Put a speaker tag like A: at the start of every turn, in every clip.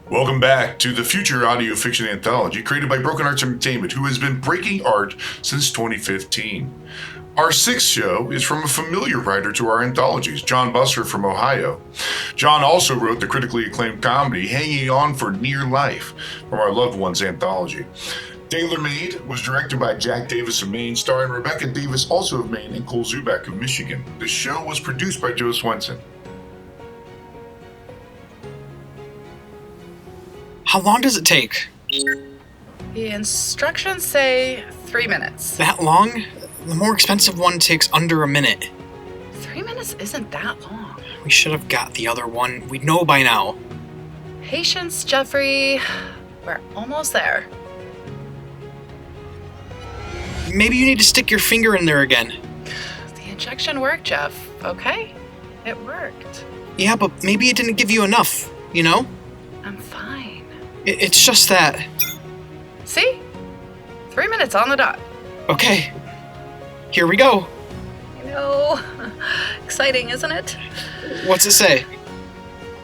A: Welcome back to the Future Audio Fiction Anthology created by Broken Arts Entertainment, who has been breaking art since 2015. Our sixth show is from a familiar writer to our anthologies, John Busser from Ohio. John also wrote the critically acclaimed comedy Hanging On for Near Life from our Loved Ones anthology. Tailor Made was directed by Jack Davis of Maine, starring Rebbecca Davis, also of Maine, and Cole Dzubak of Michigan. The show was produced by Joe Swenson.
B: How long does it take?
C: The instructions say 3 minutes.
B: That long? The more expensive one takes under a minute.
C: 3 minutes isn't that long.
B: We should have got the other one. We'd know by now.
C: Patience, Jeffrey. We're almost there.
B: Maybe you need to stick your finger in there again.
C: The injection worked, Jeff, okay? It worked.
B: Yeah, but maybe it didn't give you enough, you know?
C: I'm fine.
B: It's just that...
C: See? 3 minutes on the dot.
B: Okay. Here we go.
C: I know. Exciting, isn't it?
B: What's it say?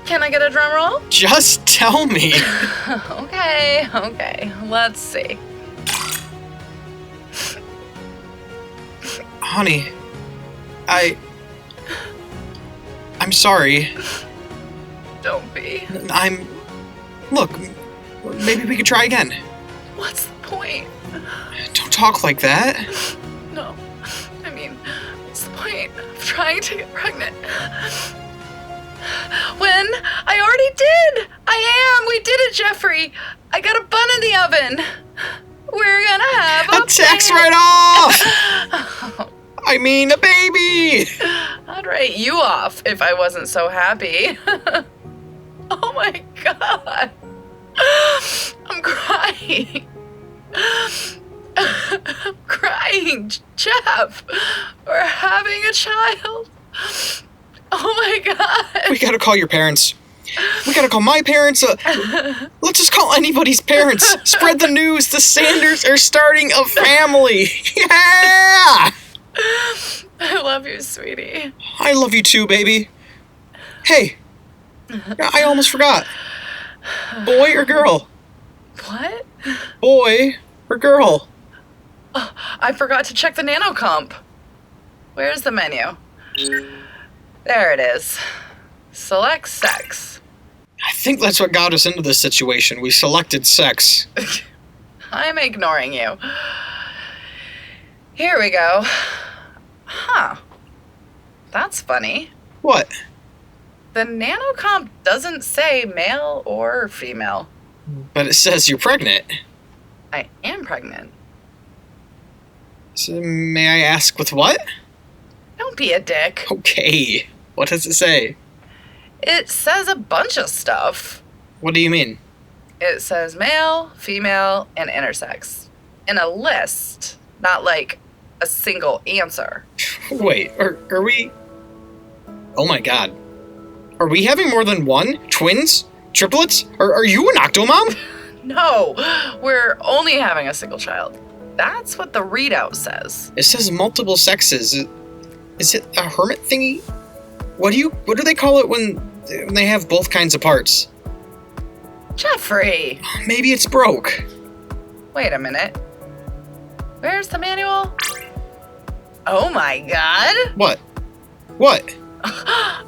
C: Can I get a drum roll?
B: Just tell me.
C: Okay. Let's see.
B: Honey, I'm sorry.
C: Don't be.
B: Look, maybe we could try again.
C: What's the point?
B: Don't talk like that.
C: No. I mean, what's the point of trying to get pregnant? When I already did! We did it, Jeffrey! I got a bun in the oven! We're gonna have a
B: tax write-off! I mean, a baby!
C: I'd write you off if I wasn't so happy. Oh my god! I'm crying. I'm crying, Jeff. We're having a child. Oh my god.
B: We gotta call your parents. We gotta call my parents. Let's just call anybody's parents. Spread the news. The Sanders are starting a family. Yeah!
C: I love you, sweetie.
B: I love you too, baby. Hey, I almost forgot. Boy or girl?
C: What?
B: Boy or girl?
C: Oh, I forgot to check the nanocomp. Where's the menu? There it is. Select sex.
B: I think that's what got us into this situation. We selected sex.
C: I'm ignoring you. Here we go. Huh. That's funny.
B: What?
C: The nanocomp doesn't say male or female.
B: But it says you're pregnant.
C: I am pregnant.
B: So may I ask with what?
C: Don't be a dick.
B: Okay. What does it say?
C: It says a bunch of stuff.
B: What do you mean?
C: It says male, female, and intersex. In a list, not like a single answer.
B: Wait, are we... Oh my god. Are we having more than one? Twins? Triplets? Are you an octomom?
C: No, we're only having a single child. That's what the readout says.
B: It says multiple sexes. Is it a hermit thingy? What do they call it when they have both kinds of parts?
C: Jeffrey!
B: Maybe it's broke.
C: Wait a minute. Where's the manual? Oh my god!
B: What?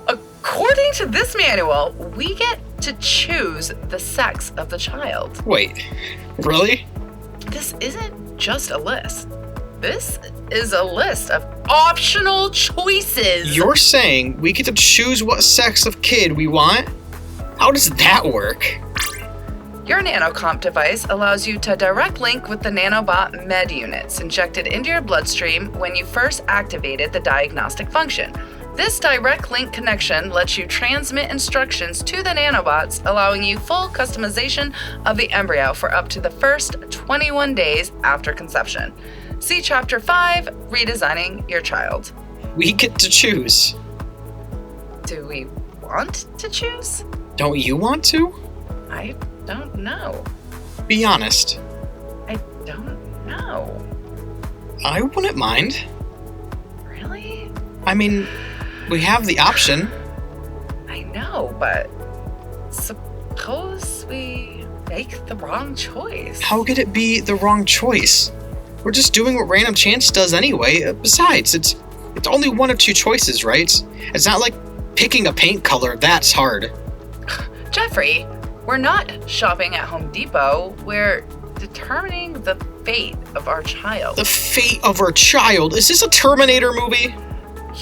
C: According to this manual, we get to choose the sex of the child.
B: Wait, really?
C: This isn't just a list. This is a list of optional choices.
B: You're saying we get to choose what sex of kid we want? How does that work?
C: Your nanocomp device allows you to direct link with the nanobot med units injected into your bloodstream when you first activated the diagnostic function. This direct link connection lets you transmit instructions to the nanobots, allowing you full customization of the embryo for up to the first 21 days after conception. See Chapter 5, Redesigning Your Child.
B: We get to choose.
C: Do we want to choose?
B: Don't you want to?
C: I don't know.
B: Be honest.
C: I don't know.
B: I wouldn't mind.
C: Really?
B: I mean, We have the option.
C: I know, but suppose we make the wrong choice.
B: How could it be the wrong choice? We're just doing what random chance does anyway. Besides, it's only one of two choices, right? It's not like picking a paint color. That's hard.
C: Jeffrey, we're not shopping at Home Depot. We're determining the fate of our child.
B: The fate of our child? Is this a Terminator movie?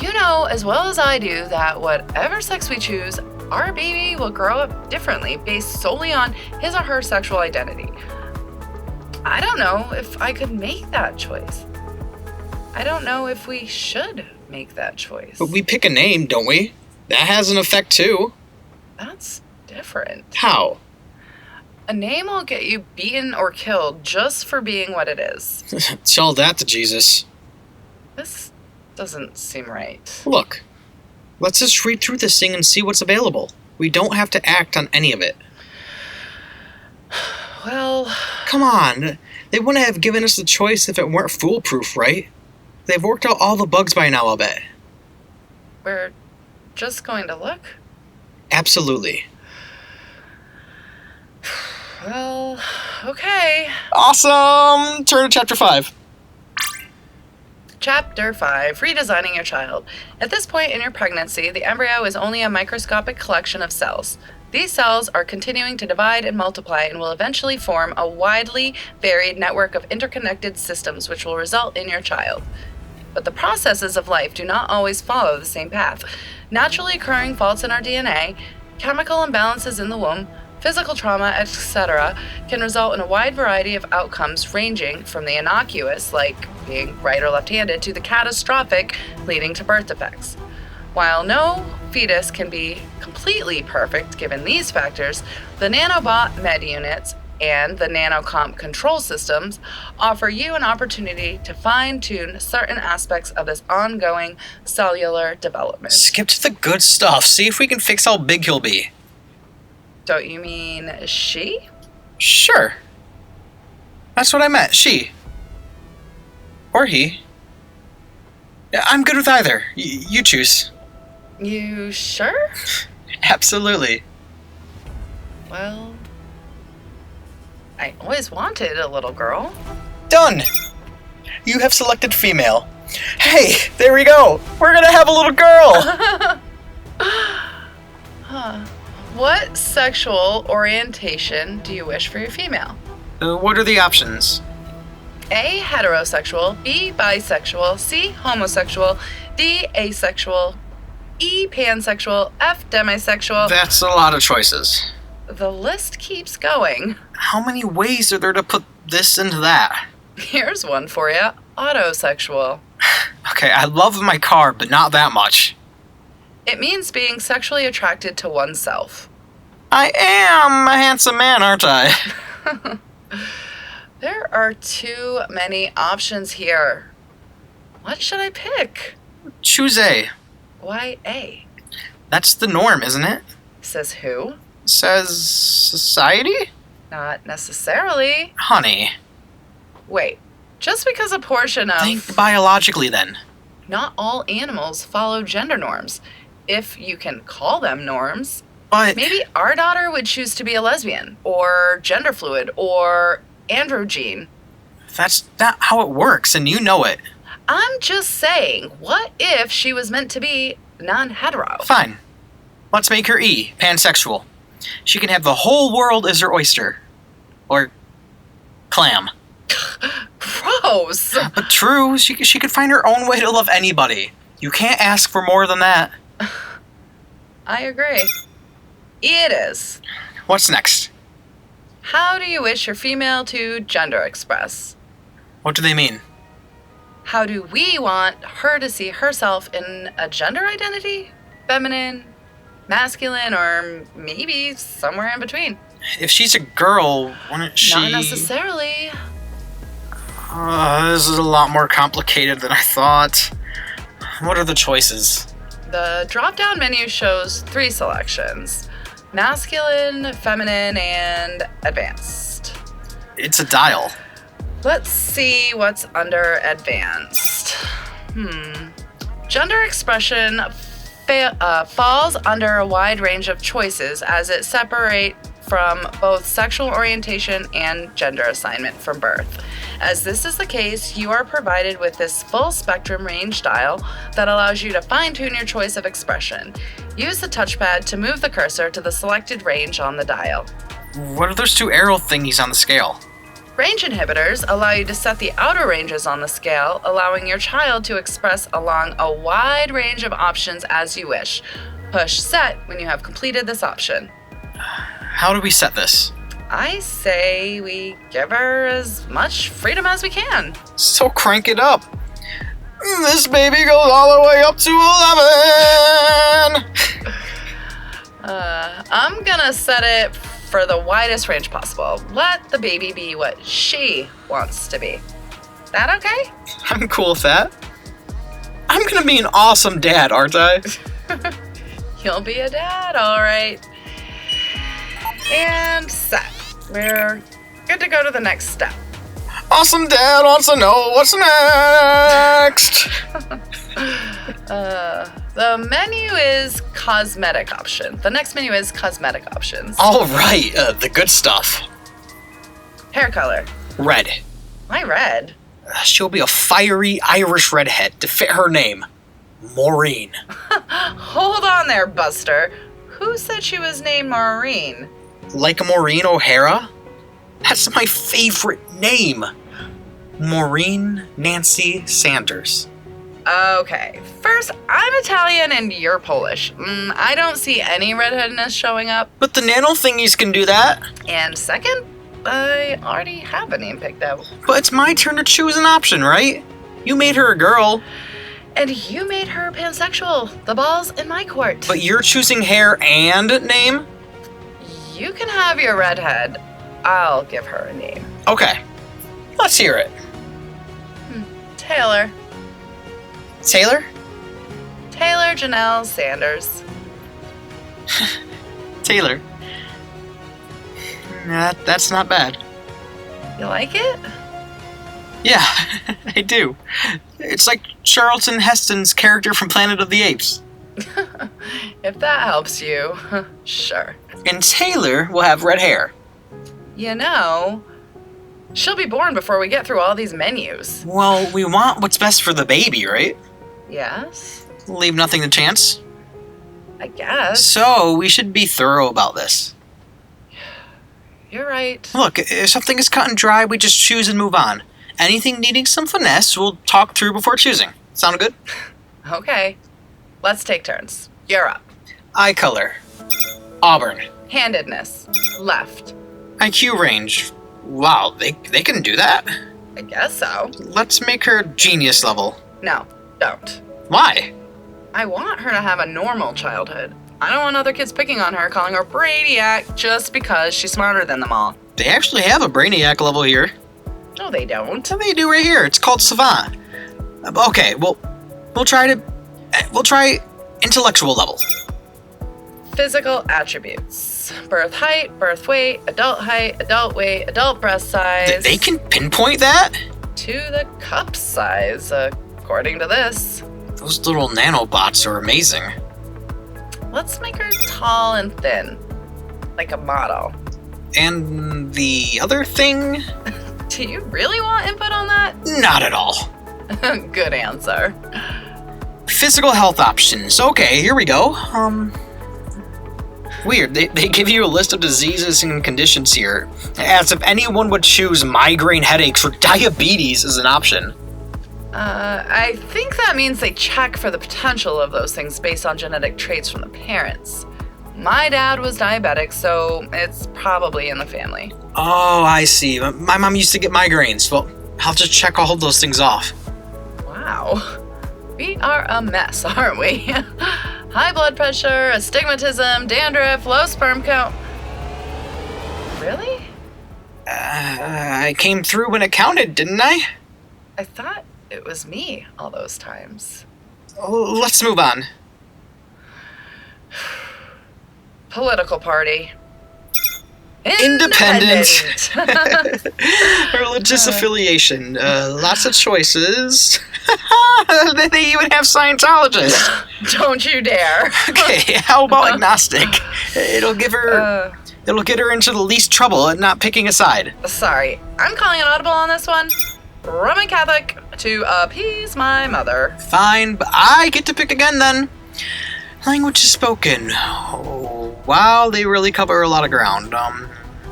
C: You know as well as I do that whatever sex we choose, our baby will grow up differently based solely on his or her sexual identity. I don't know if I could make that choice. I don't know if we should make that choice.
B: But we pick a name, don't we? That has an effect too.
C: That's different.
B: How?
C: A name will get you beaten or killed just for being what it is.
B: Tell that to Jesus.
C: This doesn't seem right.
B: Look, let's just read through this thing and see what's available. We don't have to act on any of it.
C: Well...
B: Come on, they wouldn't have given us the choice if it weren't foolproof, right? They've worked out all the bugs by now, I'll bet.
C: We're just going to look?
B: Absolutely.
C: Well, okay.
B: Awesome! Turn to chapter 5.
C: Chapter 5, Redesigning Your Child. At this point in your pregnancy, the embryo is only a microscopic collection of cells. These cells are continuing to divide and multiply and will eventually form a widely varied network of interconnected systems which will result in your child. But the processes of life do not always follow the same path. Naturally occurring faults in our DNA, chemical imbalances in the womb, physical trauma, etc., can result in a wide variety of outcomes ranging from the innocuous, like being right or left-handed, to the catastrophic, leading to birth defects. While no fetus can be completely perfect given these factors, the nanobot med units and the nanocomp control systems offer you an opportunity to fine-tune certain aspects of this ongoing cellular development.
B: Skip to the good stuff. See if we can fix how big he'll be.
C: Don't you mean she?
B: Sure. That's what I meant. She. Or he. Yeah, I'm good with either. You choose.
C: You sure?
B: Absolutely.
C: Well, I always wanted a little girl.
B: Done! You have selected female. Hey, there we go! We're gonna have a little girl!
C: What sexual orientation do you wish for your female?
B: What are the options?
C: A, heterosexual, B, bisexual, C, homosexual, D, asexual, E, pansexual, F, demisexual.
B: That's a lot of choices.
C: The list keeps going.
B: How many ways are there to put this into that?
C: Here's one for you. Autosexual.
B: Okay, I love my car, but not that much.
C: It means being sexually attracted to oneself.
B: I am a handsome man, aren't I?
C: There are too many options here. What should I pick?
B: Choose A.
C: Why A?
B: That's the norm, isn't it?
C: Says who?
B: Says society?
C: Not necessarily.
B: Honey.
C: Wait, just because a portion of...
B: Think biologically then.
C: Not all animals follow gender norms. If you can call them norms.
B: But...
C: Maybe our daughter would choose to be a lesbian, or gender fluid, or androgyne.
B: That's not how it works, and you know it.
C: I'm just saying, what if she was meant to be non-hetero?
B: Fine. Let's make her E, pansexual. She can have the whole world as her oyster. Or... clam.
C: Gross!
B: But true, she could find her own way to love anybody. You can't ask for more than that.
C: I agree. It is.
B: What's next?
C: How do you wish your female to gender express?
B: What do they mean?
C: How do we want her to see herself in a gender identity? Feminine, masculine, or maybe somewhere in between?
B: If she's a girl, wouldn't she...
C: Not necessarily.
B: This is a lot more complicated than I thought. What are the choices?
C: The drop-down menu shows 3 selections. Masculine, feminine, and advanced.
B: It's a dial.
C: Let's see what's under advanced. Gender expression falls under a wide range of choices as it separates from both sexual orientation and gender assignment from birth. As this is the case, you are provided with this full spectrum range dial that allows you to fine-tune your choice of expression. Use the touchpad to move the cursor to the selected range on the dial.
B: What are those two arrow thingies on the scale?
C: Range inhibitors allow you to set the outer ranges on the scale, allowing your child to express along a wide range of options as you wish. Push set when you have completed this option.
B: How do we set this?
C: I say we give her as much freedom as we can.
B: So crank it up. This baby goes all the way up to 11.
C: I'm gonna set it for the widest range possible. Let the baby be what she wants to be. That okay?
B: I'm cool with that. I'm gonna be an awesome dad, aren't I?
C: You'll be a dad, all right. And set. We're good to go to the next step.
B: Awesome dad wants to know what's next.
C: The menu is cosmetic option. The next menu is cosmetic options.
B: All right, the good stuff.
C: Hair color.
B: Red.
C: Why red?
B: She'll be a fiery Irish redhead to fit her name. Maureen.
C: Hold on there, Buster. Who said she was named Maureen?
B: Like Maureen O'Hara? That's my favorite name. Maureen Nancy Sanders.
C: Okay, first, I'm Italian and you're Polish. I don't see any redheadness showing up.
B: But the nano thingies can do that.
C: And second, I already have a name picked out.
B: But it's my turn to choose an option, right? You made her a girl.
C: And you made her pansexual. The ball's in my court.
B: But you're choosing hair and name?
C: You can have your redhead. I'll give her a name.
B: Okay, let's hear it.
C: Taylor.
B: Taylor?
C: Taylor Janelle Sanders.
B: Taylor. That's not bad.
C: You like it?
B: Yeah, I do. It's like Charlton Heston's character from Planet of the Apes.
C: If that helps you, sure.
B: And Taylor will have red hair.
C: You know, she'll be born before we get through all these menus.
B: Well, we want what's best for the baby, right?
C: Yes?
B: Leave nothing to chance.
C: I guess.
B: So, we should be thorough about this.
C: You're right.
B: Look, if something is cut and dry, we just choose and move on. Anything needing some finesse, we'll talk through before choosing. Sound good?
C: Okay. Let's take turns. You're up.
B: Eye color. Auburn.
C: Handedness. Left.
B: IQ range. Wow, they can do that?
C: I guess so.
B: Let's make her genius level.
C: No, don't.
B: Why?
C: I want her to have a normal childhood. I don't want other kids picking on her, calling her Brainiac just because she's smarter than them all.
B: They actually have a brainiac level here.
C: No, they don't.
B: They do right here. It's called Savant. Okay, we'll try intellectual level.
C: Physical attributes. Birth height, birth weight, adult breast size.
B: They can pinpoint that?
C: To the cup size, according to this.
B: Those little nanobots are amazing.
C: Let's make her tall and thin. Like a model.
B: And the other thing?
C: Do you really want input on that?
B: Not at all.
C: Good answer.
B: Physical health options. Okay, here we go. Weird. They give you a list of diseases and conditions here, as if anyone would choose migraine headaches or diabetes as an option.
C: I think that means they check for the potential of those things based on genetic traits from the parents. My dad was diabetic, so it's probably in the family.
B: Oh, I see. My mom used to get migraines. Well, I'll just check all of those things off.
C: Wow. We are a mess, aren't we? High blood pressure, astigmatism, dandruff, low sperm count. Really?
B: I came through when it counted, didn't I?
C: I thought it was me all those times.
B: Let's move on.
C: Political party.
B: Independent. Religious affiliation. Lots of choices. They even have Scientologists.
C: Don't you dare.
B: Okay, how about agnostic? It'll get her into the least trouble and not picking a side.
C: Sorry, I'm calling an audible on this one. Roman Catholic to appease my mother.
B: Fine, but I get to pick again then. Language is spoken. Oh, wow, they really cover a lot of ground.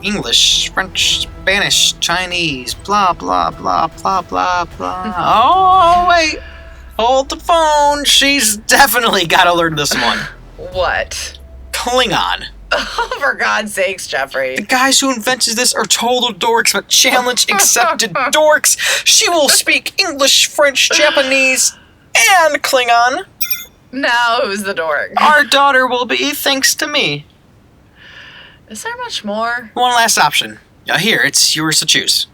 B: English, French, Spanish, Chinese, blah, blah, blah, blah, blah, blah. Oh, wait. Hold the phone. She's definitely got to learn this one.
C: What?
B: Klingon.
C: Oh, for God's sakes, Jeffrey.
B: The guys who invented this are total dorks, but challenge accepted dorks. She will speak English, French, Japanese, and Klingon.
C: Now who's the dork?
B: Our daughter will be, thanks to me.
C: Is there much more?
B: One last option. Here, it's yours to choose.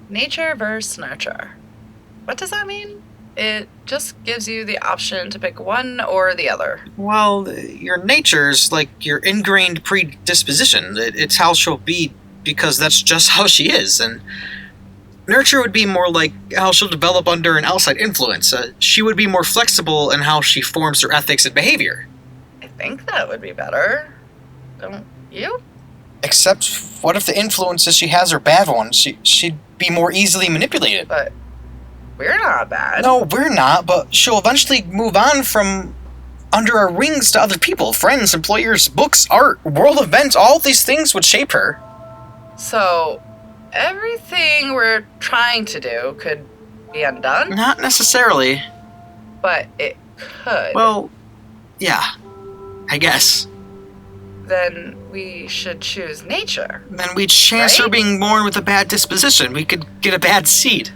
C: Nature versus nurture. What does that mean? It just gives you the option to pick one or the other.
B: Well, your nature's like your ingrained predisposition. It's how she'll be because that's just how she is. And nurture would be more like how she'll develop under an outside influence. She would be more flexible in how she forms her ethics and behavior.
C: I think that would be better. Don't you?
B: Except, what if the influences she has are bad ones? She'd be more easily manipulated.
C: But we're not bad.
B: No, we're not, but she'll eventually move on from under our wings to other people, friends, employers, books, art, world events. All these things would shape her.
C: So, everything we're trying to do could be undone?
B: Not necessarily.
C: But it could.
B: Well, yeah, I guess.
C: Then we should choose nature.
B: Then we'd chance her
C: Right?
B: being born with a bad disposition. We could get a bad seed.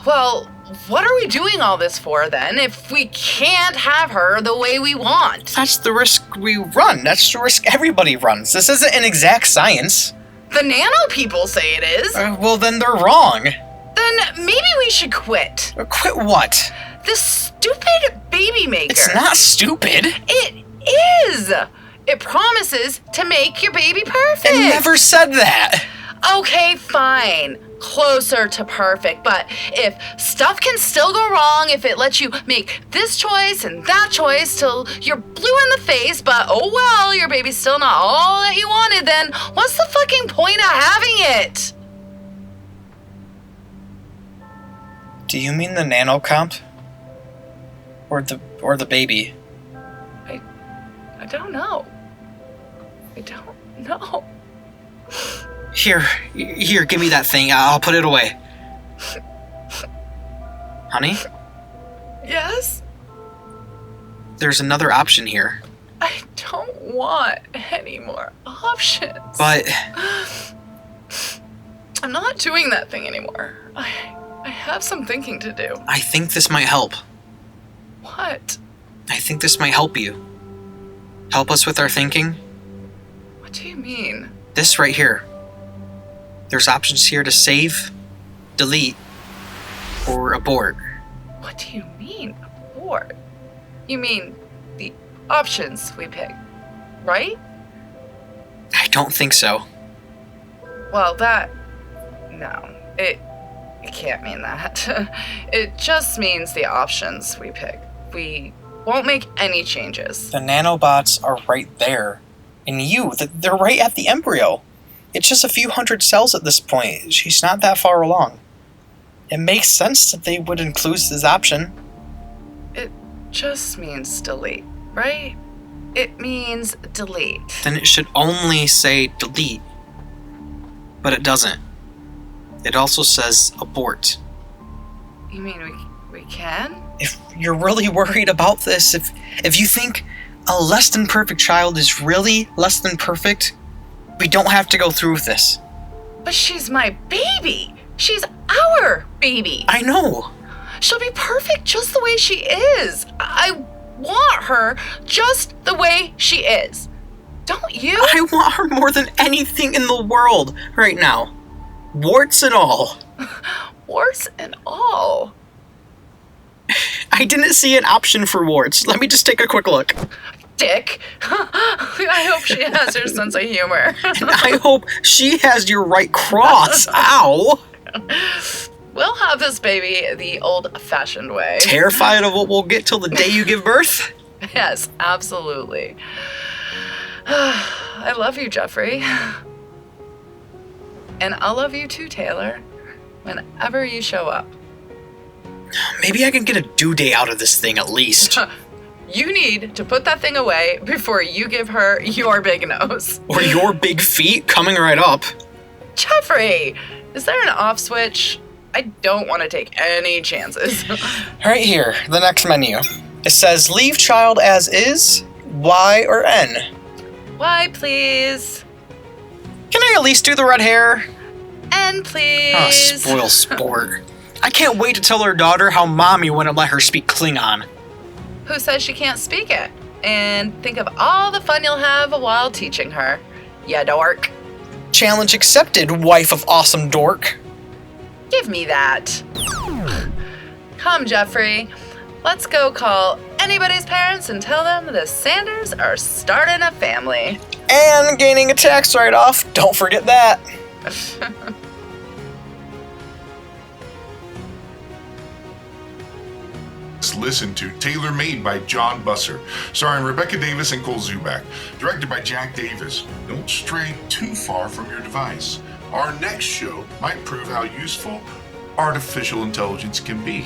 C: Well, what are we doing all this for then if we can't have her the way we want?
B: That's the risk we run. That's the risk everybody runs. This isn't an exact science.
C: The nano people say it is.
B: Well, then they're wrong.
C: Then maybe we should quit.
B: Quit what?
C: This stupid baby maker.
B: It's not stupid.
C: It is. It promises to make your baby perfect.
B: It never said that.
C: Okay, fine. Closer to perfect. But if stuff can still go wrong, if it lets you make this choice and that choice till you're blue in the face, but oh well, your baby's still not all that you wanted, then what's the fucking point of having it?
B: Do you mean the nanocomp? Or the baby?
C: I don't know. I don't know.
B: Here, give me that thing. I'll put it away. Honey,
C: Yes?
B: there's another option here.
C: I don't want any more options.
B: But
C: I'm not doing that thing anymore. I have some thinking to do.
B: I think this might help.
C: What?
B: I think this might help you. Help us with our thinking.
C: What do you mean?
B: This right here. There's options here to save, delete, or abort.
C: What do you mean, abort? You mean the options we pick, right?
B: I don't think so.
C: Well, no, it can't mean that. It just means the options we pick. We won't make any changes.
B: The nanobots are right there. And they're right at the embryo. It's just a few hundred cells at this point. She's not that far along. It makes sense that they would include this option.
C: It just means delete, right? It means delete.
B: Then it should only say delete. But it doesn't. It also says abort.
C: You mean we can?
B: If you're really worried about this, if you think a less than perfect child is really less than perfect, we don't have to go through with this.
C: But she's my baby. She's our baby.
B: I know.
C: She'll be perfect just the way she is. I want her just the way she is. Don't you?
B: I want her more than anything in the world right now. Warts and all.
C: Warts and all.
B: I didn't see an option for warts. Let me just take a quick look.
C: dick. I hope she has her sense of humor.
B: I hope she has your right cross. Ow!
C: We'll have this baby the old-fashioned way.
B: Terrified of what we'll get till the day you give birth?
C: Yes, absolutely. I love you, Jeffrey. And I'll love you too, Taylor, whenever you show up.
B: Maybe I can get a due date out of this thing at least.
C: You need to put that thing away before you give her your big nose.
B: Or your big feet coming right up.
C: Jeffrey, is there an off switch? I don't want to take any chances.
B: Right here, the next menu. It says leave child as is, Y or N.
C: Why, please?
B: Can I at least do the red hair?
C: And please.
B: Oh, spoil sport. I can't wait to tell her daughter how mommy wouldn't let her speak Klingon.
C: Who says she can't speak it? And think of all the fun you'll have while teaching her. Ya dork.
B: Challenge accepted, wife of awesome dork.
C: Give me that. Come, Jeffrey. Let's go call anybody's parents and tell them the Sanders are starting a family.
B: And gaining a tax write-off. Don't forget that.
A: Let's listen to Tailor Made by John Busser, starring Rebecca Davis and Cole Dzubak, directed by Jack Davis. Don't stray too far from your device. Our next show might prove how useful artificial intelligence can be.